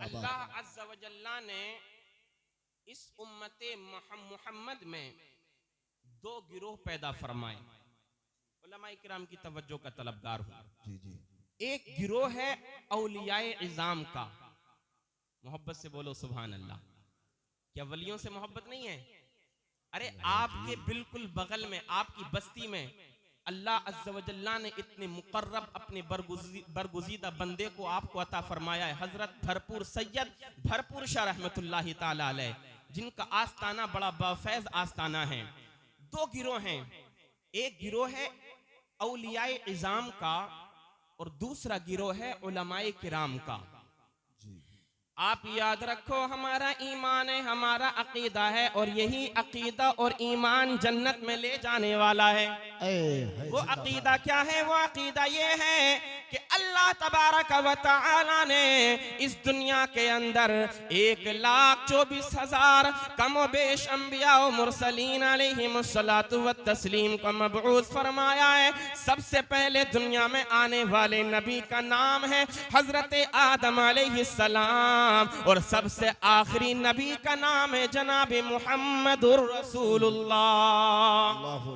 अल्लाह अज़्ज़ा व जल्ला ने इस उम्मते मोहम्मद में दो गिरोह पैदा फरमाए। उलमाए किराम की तवज्जो का तलबगार हूँ। जी जी। एक गिरोह है औलियाए इज़ाम का। मोहब्बत से बोलो सुभान अल्लाह। क्या वलियों से मोहब्बत नहीं है? अरे आपके बिल्कुल बगल में, आपकी बस्ती में अल्लाह अज़्ज़ा व जल्ला ने इतने मुकर्रब अपने बरगुज़ीदा बंदे को आपको अता फरमाया है। हजरत भरपूर सैयद भरपूर शाह रहमतुल्लाहि ताला अलैह, जिनका आस्ताना बड़ा बाफैज़ आस्ताना है। दो गिरोह हैं, एक गिरोह है औलियाए इज़ाम का और दूसरा गिरोह है उलमाए किराम का। आप याद रखो, हमारा ईमान है, हमारा अकीदा है, और यही अकीदा और ईमान जन्नत में ले जाने वाला है। वो अकीदा क्या है? वो अकीदा ये है कि अल्लाह तबारक व तआला ने इस दुनिया के अंदर 1,24,000 कमो बेश अंबिया व मुरसलीन अलैहिमुस्सलातु व तस्लीम को मबऊस फरमाया है। सबसे पहले दुनिया में आने वाले नबी का नाम है हजरत आदम अलैहिस्सलाम, और सबसे आखिरी नबी का नाम है जनाब मुहम्मदुर रसूलुल्लाह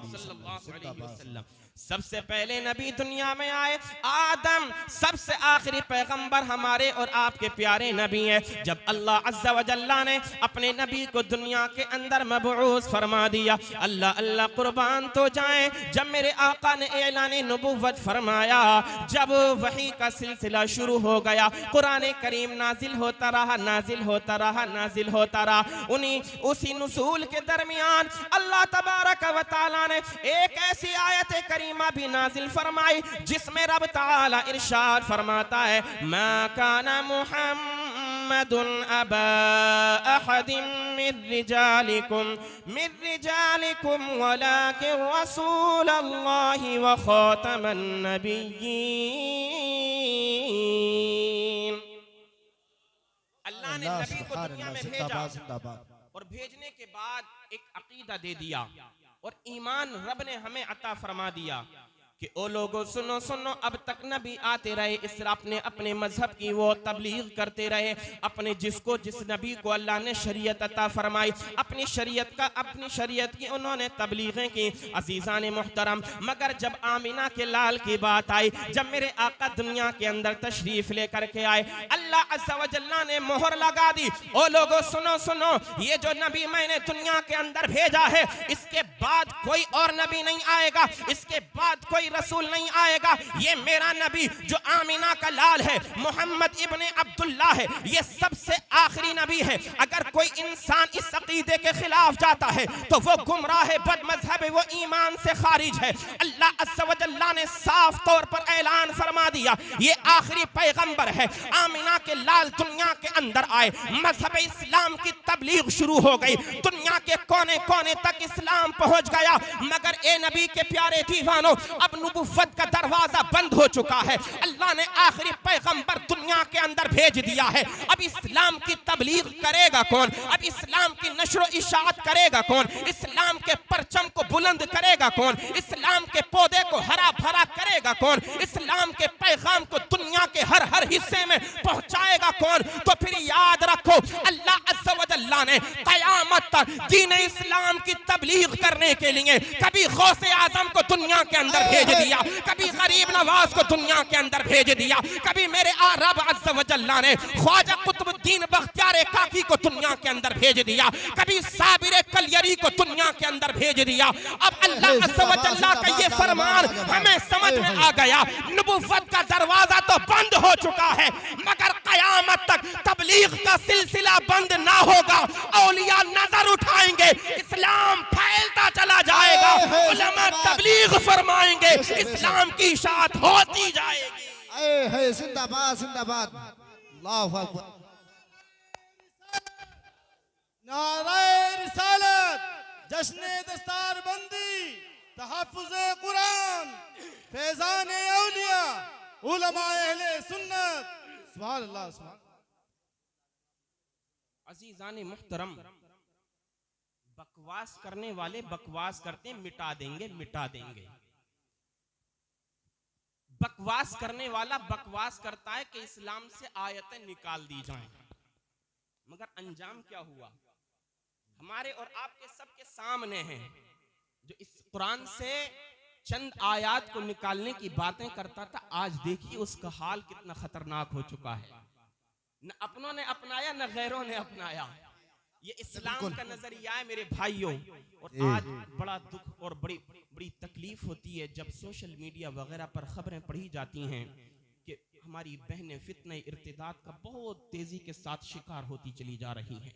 सल्लल्लाहु अलैहि वसल्लम। सबसे पहले नबी दुनिया में आए आदम, सबसे आखिरी पैगंबर हमारे और आपके प्यारे नबी हैं। जब अल्लाह अज़्ज़ा व जल्ला ने अपने नबी को दुनिया के अंदर मबऊस फरमा दिया, अल्लाह अल्लाह कुर्बान तो जाए, जब मेरे आका ने ऐलान नबुव्वत फरमाया, जब वही का सिलसिला शुरू हो गया, कुरान करीम नाजिल होता रहा, नाजिल होता रहा, नाजिल होता रहा। उसी नुज़ूल के दरमियान अल्लाह तबारक व तआला ने एक ऐसी आयत करीमा भी नाजिल फरमाई जिसमें रब ताला इरशाद फरमाता है, मा काना मुहम्मदुन अबा अहदिम मिन रिजालिकुम वलाकिन रसूलल्लाहि व खातमन नबिय्यीन। अल्लाह ने नबी को दुनिया में भेजा और भेजने के बाद एक अकीदा दे दिया और ईमान रब ने हमें अता फरमा दिया कि ओ लोगों सुनो सुनो, अब तक नबी आते रहे, इस अपने अपने मजहब की वो तबलीग करते रहे, अपने जिस नबी को अल्लाह ने शरीयत अता फरमाई, अपनी शरीयत की उन्होंने तबलीगें की। अजीज़ान मुहतरम, मगर जब आमिना के लाल की बात आई, जब मेरे आका दुनिया के अंदर तशरीफ लेकर के आए, अल्लाह अज़्ज़ा व जल्ला ने मोहर लगा दी, ओ लोगों सुनो सुनो, ये जो नबी मैंने दुनिया के अंदर भेजा है, इसके बाद कोई और नबी नहीं आएगा, इसके बाद कोई रसूल नहीं आएगा। ये मेरा नबी जो आमिना का लाल है, मोहम्मद इब्ने अब्दुल्लाह है, ये सबसे आखिरी नबी है। अगर कोई इंसान इस अकीदे के खिलाफ जाता है तो वो गुमराह है, बदमज़हब है, वो ईमान से खारिज है। अल्लाह अज़्ज़ा व जल्ला ने साफ तौर पर ऐलान फरमा दिया, ये आखिरी पैगंबर है। आमिना के लाल दुनिया के अंदर आए, मजहब इस्लाम की तबलीग शुरू हो गई, दुनिया के कोने कोने तक इस्लाम पहुंच गया। मगर ए नबी के प्यारे दीवानों, अब नबुव्वत का दरवाजा बंद हो चुका है। अल्लाह ने आखिरी पैगंबर दुनिया के अंदर भेज दिया है। अब इस्लाम की तबलीग करेगा कौन? अब इस्लाम की नशर इशाअत करेगा कौन? इस्लाम के परचम को बुलंद करेगा कौन? इस्लाम के पौधे को हरा भरा करेगा कौन? इस्लाम के पैगाम को दुनिया के हर हर हिस्से में पहुंचाएगा कौन? तो फिर याद रखो, अल्लाह अज़्ज़ा व जल्ला ने क़यामत तक दीन इस्लाम की तबलीग करने के लिए कभी गौसे आजम को दुनिया के अंदर भेज दिया, कभी गरीब नवाज को दुनिया के अंदर भेज दिया, कभी मेरे रब अज़्ज़ा व जल्ला ने ख्वाजा कुतुबुद्दीन बख्तियार काकी को दुनिया के अंदर भेज दिया, कभी साबिर कलियरी को दुनिया के अंदर भेज दिया। अब अल्लाह अज़्ज़ा व जल्ला का ये फरमान हमें समझ में आ गया, नबुव्वत का दरवाजा तो बंद हो चुका है, मगर क़यामत तक तबलीग का सिलसिला बंद ना होगा। औलिया नजर उठाएंगे, इस्लाम फैलता चला जाएगा, उलमा तबलीग फरमाएंगे, इस्लाम की इशाअत होती जाएगी। जिंदाबाद जिंदाबाद, अल्लाहु अकबर। नारे रिसालत, जश्न दस्तारबंदी, तहफ़्फ़ुज़ कुरान, फैज़ान औलिया, उलमा अहले सुन्नत, सुभान अल्लाह सुभान। अज़ीज़ान मुहतरम, बकवास करने वाले बकवास करते मिटा देंगे, मिटा देंगे। बकवास करने वाला बकवास करता है कि इस्लाम से आयतें निकाल दी जाएं। मगर अंजाम क्या हुआ हमारे और आपके सबके सामने है। जो इस कुरान से चंद आयात को निकालने की बातें करता था, आज देखिए उसका हाल कितना खतरनाक हो चुका है। न अपनों ने अपनाया न गैरों ने अपनाया। ये इस्लाम का नजरिया है मेरे भाइयों। और आज बड़ा दुख और बड़ी बड़ी तकलीफ होती है जब सोशल मीडिया वगैरह पर खबरें पढ़ी जाती हैं कि हमारी बहनें फितने इर्तिदाद का बहुत तेजी के साथ शिकार होती चली जा रही हैं।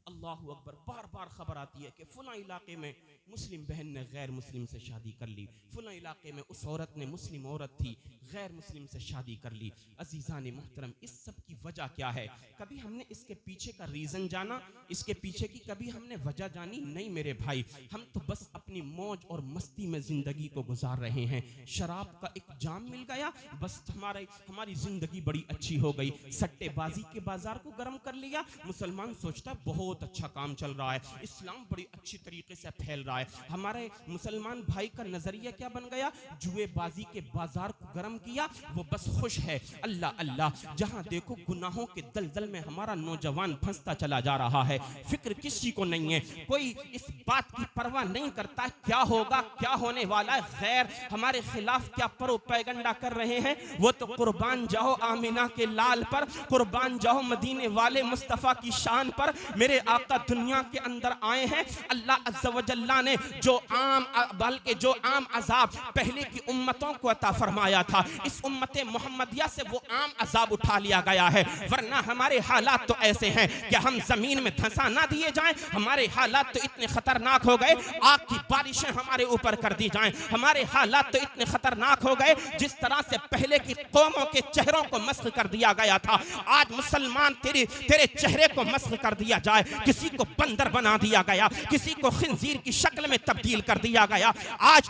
अल्लाहु अकबर, बार बार खबर आती है कि फला इलाके में मुस्लिम बहन ने गैर मुस्लिम से शादी कर ली, फला इलाके में उस औरत ने, मुस्लिम औरत थी, गैर मुस्लिम से शादी कर ली। अजीज़ान मोहतरम, इस सब की वजह क्या है? कभी हमने इसके पीछे का रीज़न जाना? इसके पीछे की कभी हमने वजह जानी? नहीं मेरे भाई, हम तो बस अपनी मौज और मस्ती में ज़िंदगी को गुजार रहे हैं। शराब का एक जाम मिल गया, बस हमारी ज़िंदगी बड़ी अच्छी हो गई। सट्टेबाजी के बाजार को गर्म कर लिया, मुसलमान सोचता बहुत अच्छा काम चल रहा है, इस्लाम बड़ी अच्छी तरीके से फैल रहा है। हमारे मुसलमान भाई का नजरिया क्या बन गया? जुएबाजी के बाजार को गर्म किया, वो बस खुश है। अल्लाह अल्लाह, जहां देखो गुनाहों के दलदल में हमारा नौजवान फंसता चला जा रहा है। फिक्र किसी को नहीं है, कोई इस बात की परवाह नहीं करता क्या होगा, क्या होने वाला है। खैर, हमारे खिलाफ क्या प्रोपेगेंडा कर रहे हैं? वो तो कुर्बान जाओ आमिना के लाल पर, कुर्बान जाओ मदीने वाले मुस्तफा की शान पर। मेरे आका दुनिया के अंदर आए हैं, अल्लाह अज़्ज़ा व जल्ला ने जो आम अजाब पहले की उम्मतों को अता फरमाया था, इस उम्मत मोहम्मदिया से वो आम अजाब उठा लिया गया है। वरना हमारे हालात तो ऐसे हैं कि हम जमीन में धंसा ना दिए जाएं, हमारे हालात तो इतने खतरनाक हो गए, आग की बारिशें हमारे ऊपर कर दी जाएं। हमारे हालात तो इतने खतरनाक हो गए, जिस तरह से पहले की कौमों के चेहरों को मस्ख कर दिया गया था, आज मुसलमान तेरे चेहरे को मस्ख कर दिया जाए। किसी को बंदर बना दिया गया, किसी को खिंजीर की शक्ल में तब्दील कर दिया गया। आज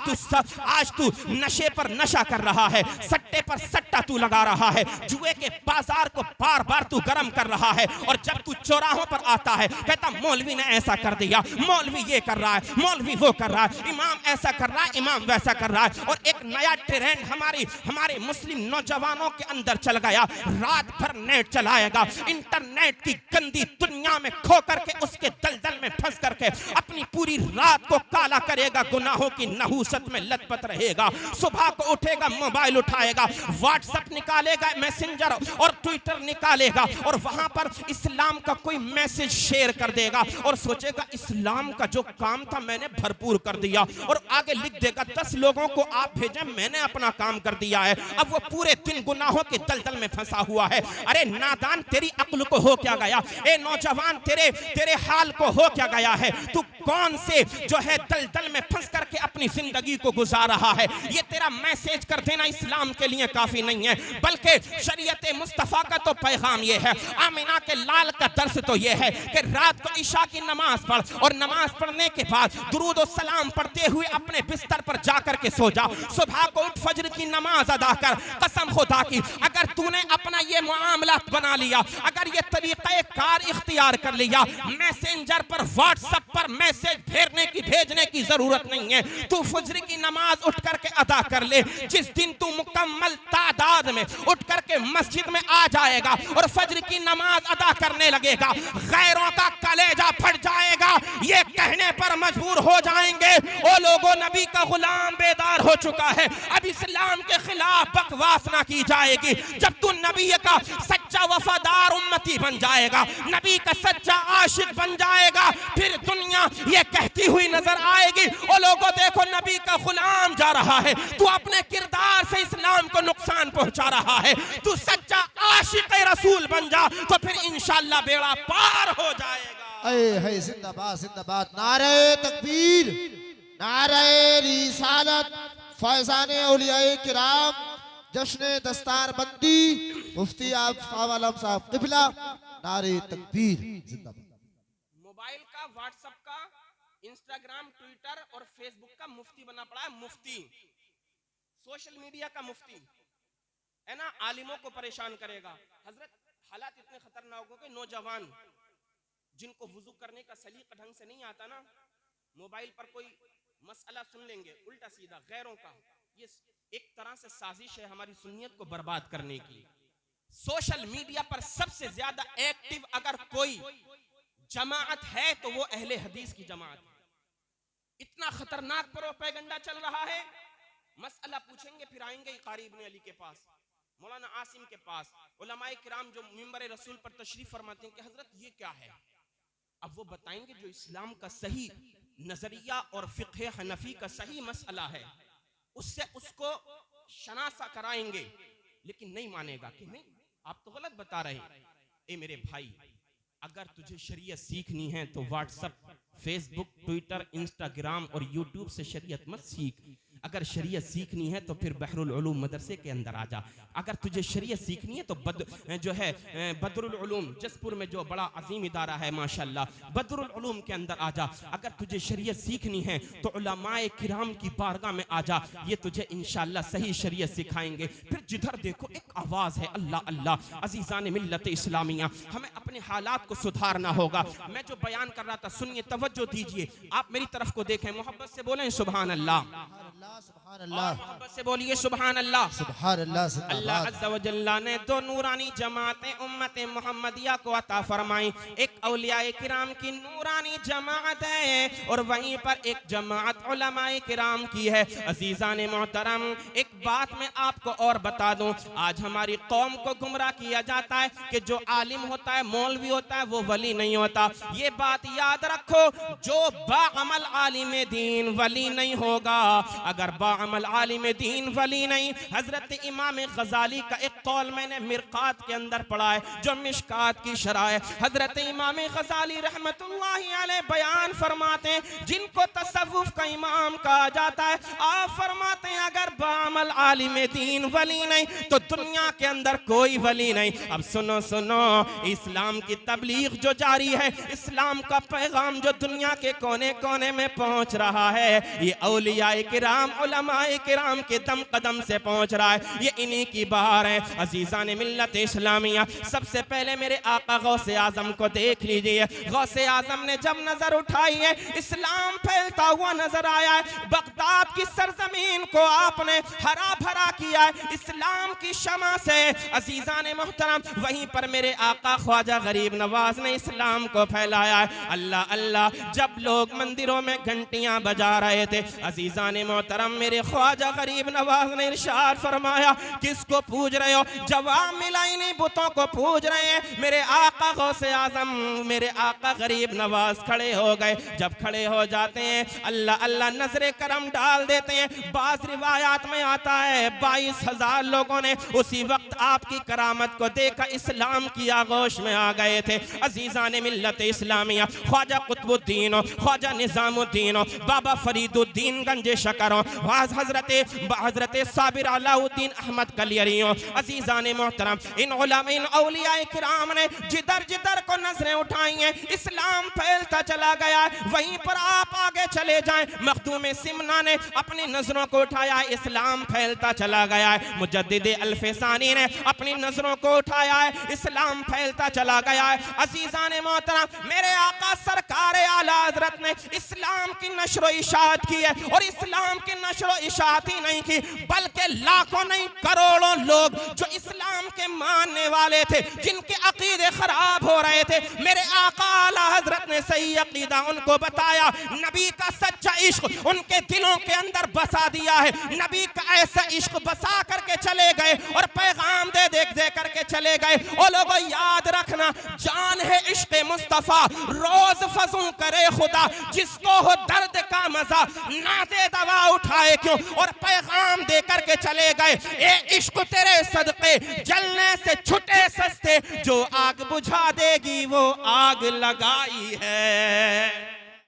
तू नशे पर नशा कर रहा है, सट्टे पर सट्टा तू लगा रहा है, जुए के बाजार को बार बार तू गर्म कर रहा है। और जब तू चौराहों पर आता है, कहता मौलवी ने ऐसा कर दिया, मौलवी ये कर रहा है, मौलवी वो कर रहा है, इमाम ऐसा कर रहा है, इमाम वैसा कर रहा है। और एक नया ट्रेंड हमारे मुस्लिम नौजवानों के अंदर चल गया, रात भर नेट चलाएगा, इंटरनेट की गंदी दुनिया में खो करके उसके दलदल में फंस करके अपनी पूरी रात को काला करेगा, गुनाहों की नहूसत में लतपत रहेगा। सुबह को उठेगा, मोबाइल उठाएगा, व्हाट्सएप निकालेगा, मैसेंजर और ट्विटर निकालेगा, और वहां पर इस्लाम का कोई मैसेज शेयर कर देगा और सोचेगा इस्लाम का जो काम था मैंने भरपूर कर दिया, और आगे लिख देगा 10 लोगों को आप भेजें, मैंने अपना काम कर दिया है। अब वो पूरे दिन गुनाहों के दलदल में फंसा हुआ है। अरे नादान, तेरी अक्ल को हो क्या गया? ए नौजवान, तेरे हाल को हो क्या गया है? तू कौन से जो है दलदल में फंस करके अपनी जिंदगी को गुजार रहा है? ये तेरा मैसेज कर देना इस्लाम के लिए काफी नहीं है, बल्कि शरीयत मुस्तफा का तो पैगाम ये है, आमिना के लाल का दर्स तो ये है कि रात को इशा की नमाज पढ़, और नमाज पढ़ने के बाद दुरूद और सलाम पढ़ते हुए अपने बिस्तर पर जाकर के सो जा। सुबह को उठ, फजर की नमाज अदा कर। कसम खुदा की, अगर तूने अपना ये मामला बना लिया, अगर ये तरीक़े कार इख्तियार कर लिया, मैसेंजर पर, व्हाट्सएप पर मैसेज भेजने की जरूरत नहीं है। तू फजर की नमाज उठ करके अदा कर ले। जिस दिन तू मुकम्मल तादाद में उठ करके मस्जिद में आ जाएगा और फजर की नमाज अदा करने लगेगा, गैरों का कलेजा फट जाएगा, ये कहने पर मजबूर हो जाएंगे, ओ लोगों, नबी का गुलाम बेदार हो चुका है, अब इस्लाम के खिलाफ बकवास ना की जाएगी। जब तू नबी का सच्चा वफादार उम्मती बन जाएगा, नबी का सच्चा आशिक बन जाएगा, फिर दुनिया ये कहती हुई नजर आएगी, ओ लोगों देखो नबी का गुलाम जा रहा है, तू अपने किरदार से इस्लाम को नुकसान पहुंचा रहा है। तू सच्चा आशिक रसूल बन जा, तो फिर इंशाअल्लाह बेड़ा पार हो जाएगा। है जिंदाबाद जिंदाबाद, नारे तकबीर, नारे रिसालत, फैजाने औलियाए किराम, जश्न दस्तार बंदी, मुफ्ती आलम साहब क़िबला, नारे तकबीर जिंदाबाद। मोबाइल का, व्हाट्सएप का, इंस्टाग्राम, ट्विटर और फेसबुक का मुफ्ती बना पड़ा है, मुफ्ती, सोशल मीडिया का मुफ्ती है ना, आलिमों को परेशान करेगा। हजरत, हालात इतने खतरनाक हो गए, नौजवान जिनको वुजू करने का सलीका ढंग से नहीं आता ना, मोबाइल पर कोई मसला सुन लेंगे उल्टा सीधा गैरों का। ये एक तरह से साजिश है हमारी सुन्नियत को बर्बाद करने की। सोशल मीडिया पर सबसे ज्यादा एक्टिव अगर कोई जमात है तो वो अहले हदीस की जमात है। इतना खतरनाक प्रोपेगेंडा चल रहा है। मसला पूछेंगे फिर आएंगे कारी इब्न अली के पास, मौलाना आसिम के पास, उलमाए किराम जो मिंबर रसूल पर तशरीफ फरमाते हैं कि हजरत ये क्या है। अब वो बताएंगे जो इस्लाम का सही नजरिया और फिक़्ह हनफी का सही मसला है उससे उसको शनासा कराएंगे, लेकिन नहीं मानेगा कि नहीं आप तो गलत बता रहे। ए मेरे भाई, अगर तुझे शरीयत सीखनी है तो व्हाट्सएप, फेसबुक, ट्विटर, इंस्टाग्राम और यूट्यूब से शरीयत मत सीख। अगर शरीयत सीखनी है तो फिर बहरुल उलूम मदरसे के अंदर आ जा। अगर तुझे शरीयत सीखनी है तो बदरुल उलूम जसपुर में जो बड़ा अजीम इदारा है माशाल्लाह, बदरुल उलूम के अंदर आ जा। अगर तुझे शरीयत सीखनी है तो उलमाए किराम की बारगाह में आ जा, ये तुझे इंशाअल्लाह सही शरीयत सिखाएंगे। फिर जिधर देखो एक आवाज है अल्लाह अल्लाह। अजीजान मिल्लत इस्लामिया, हमें अपने हालात को सुधारना होगा। मैं जो बयान कर रहा था सुनिए, तवज्जो दीजिए, आप मेरी तरफ को देखें, मोहब्बत से बोलें सुभान अल्लाह, सुभान अल्लाह, मोहब्बत से बोलिए सुभान अल्लाह, सुभान अल्लाह। अल्लाह अज़्ज़ा व जल्ला ने दो नूरानी जमातें उम्मत मोहम्मदिया को अता फरमाई। एक औलियाए किराम की नूरानी जमात है और वहीं पर एक जमात उलमाए किराम की है। अजीज़ान मोहतरम, एक बात मैं आपको और बता दूं, आज हमारी कौम को गुमराह किया जाता है कि जो आलिम होता है, मौलवी होता है, वो वली नहीं होता। ये बात याद रखो, जो बाअमल आलिम दीन वली नहीं होगा। अगर बाअमल आलिम दीन वली नहीं, हजरत इमाम गजाली का एक कौल मैंने मिरकात के अंदर पढ़ा है, जो मिशकात की शरह है। हजरत इमाम गजाली रहमतुल्लाहि अलैह बयान फरमाते हैं, जिनको तसव्वुफ का इमाम कहा जाता है, आप फरमाते हैं अगर बाअमल आलिम दीन वली नहीं तो दुनिया के अंदर कोई वली नहीं। अब सुनो सुनो, इस्लाम की तबलीग जो जारी है, इस्लाम का पैगाम जो दुनिया के कोने कोने में पहुंच रहा है, ये औलियाए किराम, उलमाए किराम के दम कदम से पहुंच रहा है। ये इन्हीं की बहार है। अजीज़ान मिल्लत इस्लामिया, सबसे पहले मेरे आका गौसे आजम को देख लीजिए। गौसे आजम ने जब नजर उठाई है, इस्लाम फैलता हुआ नजर आया है। बगदाद की सरजमीन को आपने हरा भरा किया है इस्लाम की शमा से। अजीज़ान मोहतरम, वहीं पर मेरे आका ख्वाजा गरीब नवाज ने इस्लाम को फैलाया है। अल्लाह अल्लाह, जब लोग मंदिरों में घंटियां बजा रहे थे, अजीज़ान मोहतरम, मेरे ख्वाजा गरीब नवाज ने इरशाद फरमाया, किसको पूज रहे हो? जवाब मिला ही नहीं, बुतों को पूज रहे हैं। मेरे आका गौसे आजम, मेरे आका गरीब नवाज खड़े हो गए। जब खड़े हो जाते हैं, अल्लाह अल्लाह नजरे करम डाल देते हैं। बाज रिवायात में आता है 22,000 लोगों ने उसी वक्त आपकी करामत को देखा, इस्लाम की आगोश में आ गए थे। अजीज़ान मिल्लत इस्लामिया, ख्वाजा कुतुबुद्दीन, ख्वाजा निजामुद्दीन, बाबा फरीदुद्दीन गंजे शकरों, हजरत साबिर अलाउद्दीन अहमद कलियरियों, अजीज़ान मोहतरम, इन उलमा, इन औलियाए किराम ने जिधर जिधर को नजरें उठाई हैं, इस्लाम फैलता चला गया है। वहीं पर आप आगे चले जाएं, मखदूम सिमना ने अपनी नजरों को उठाया, इस्लाम फैलता चला गया है। मुजद्दिद अल्फसानी ने अपनी नजरों को उठाया है, इस्लाम फैलता चला गया है। अजीज़ान मोहतरम, मेरे आका सरकार आला हजरत ने इस्लाम की नशर इशाअत की है, और इस्लाम की नशर इशाअत ही नहीं की, बल्कि लाखों नहीं करोड़ों लोग जो इस्लाम के मानने वाले थे, जिनके अकीदे खराब हो रहे थे, मेरे आका आला हजरत ने सही अकीदा उनको बताया। नबी का सच्चा इश्क उनके दिलों के अंदर बसा दिया है। नबी का ऐसा इश्क बसा करके चले गए और पैगाम दे करके चले गए। ओ लोगों, याद रखना, जान है इश्क मुस्तफा, रोज फजू करे खुदा, जिसको हो दर्द का मजा, नाज़े दवा उठाए क्यों, और पैगाम दे करके चले गए। ए इश्क तेरे सदके जलने से छुटे सस्ते, जो आग बुझा देगी वो आग लगाई है।